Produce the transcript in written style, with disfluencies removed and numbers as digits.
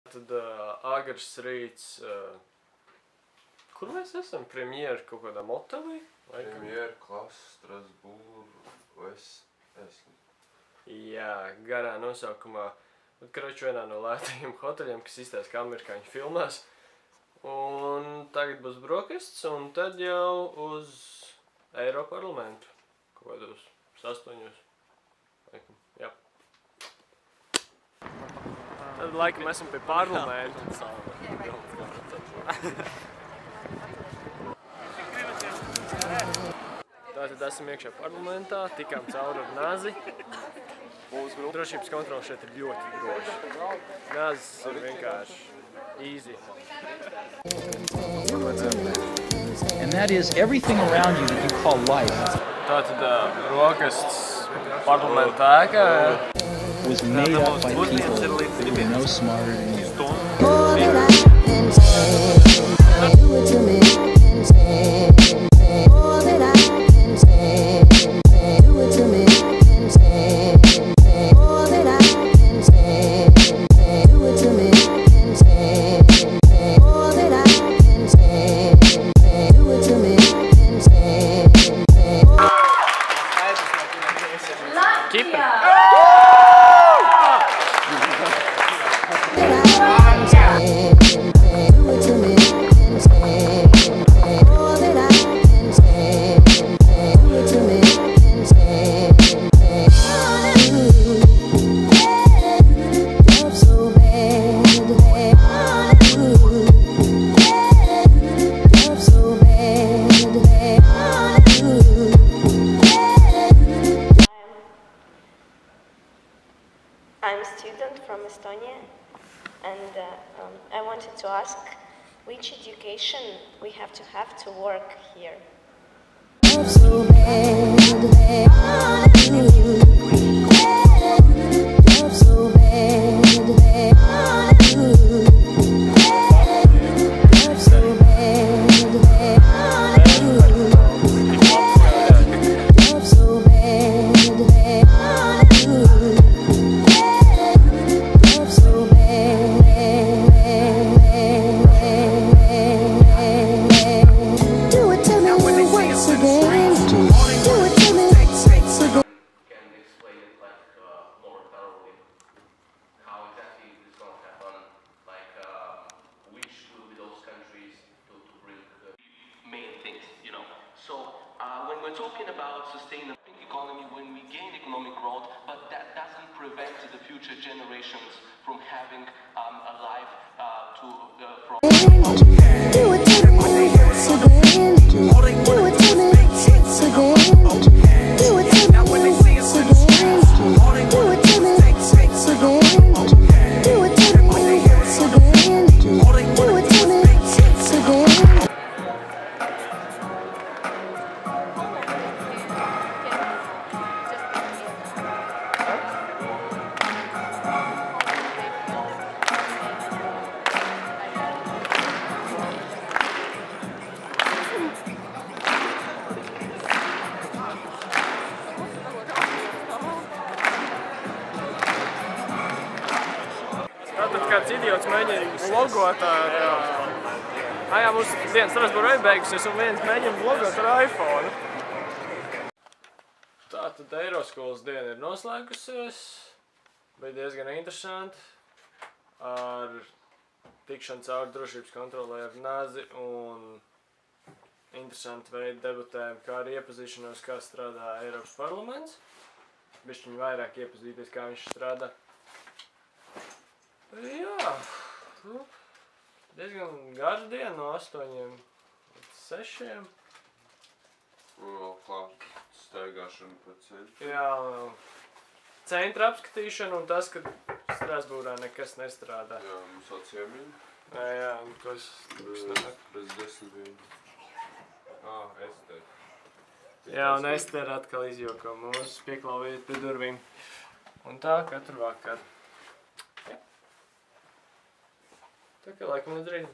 Tad agrs rīts, kur mēs esam? Premjera kaut kādā motelī? Premjera, klasa, Strasbūru, es. Jā, garā nosaukumā. Karoči vienā no lētajiem hoteļiem, kas izstāsta kā amerikāņu filmās. Un tagad būs brokastis, un tad jau uz Eiroparlamentu. Kaut kādos 8. Laikam, jā. Tad laikam esam pie parlamentu. Tātad esam iekšā parlamentā, tikām cauri ar Nazi. Drošības kontrole šeit ir ļoti droši. Nazis ir vienkārši easy. And that is everything around you that you call life. Tātad brokastis parlamentā ēkā was made up by people that were no smarter than you. I'm a student from Estonia, and I wanted to ask which education we have to work here. When we're talking about sustainable economy, when we gain economic growth, but that doesn't prevent the future generations from having a life Tātad kāds idiots mēģina vlogot ar... Jā, mums dienas Strasbūra ir beigusies, un viens mēģina vlogot ar iPhone. Tātad Eiroskolas diena ir noslēgusies. Bija diezgan interesanti. Ar tikšanu cauri drošības kontrolē ar Nazi un interesanti veidu debatēm, kā arī iepazīšanos, kā strādā Eiropas parlaments. Bišķiņ vairāk iepazīties, kā viņš strādā. Jā, diezgan garš diena no 8 līdz 6. Un vēl klāt staigāšana pa centru. Jā, centra apskatīšana un tas, ka Strasbūrā nekas nestrādā. Jā, mums vēl ciemiņi. Jā, un kas nāk? Prezidents bija. Ester. Jā, un Ester atkal izjoko mūs pieklauvīt pie durvīm. Un tā katru vakaru. Tā kā laikam līdz rītdien.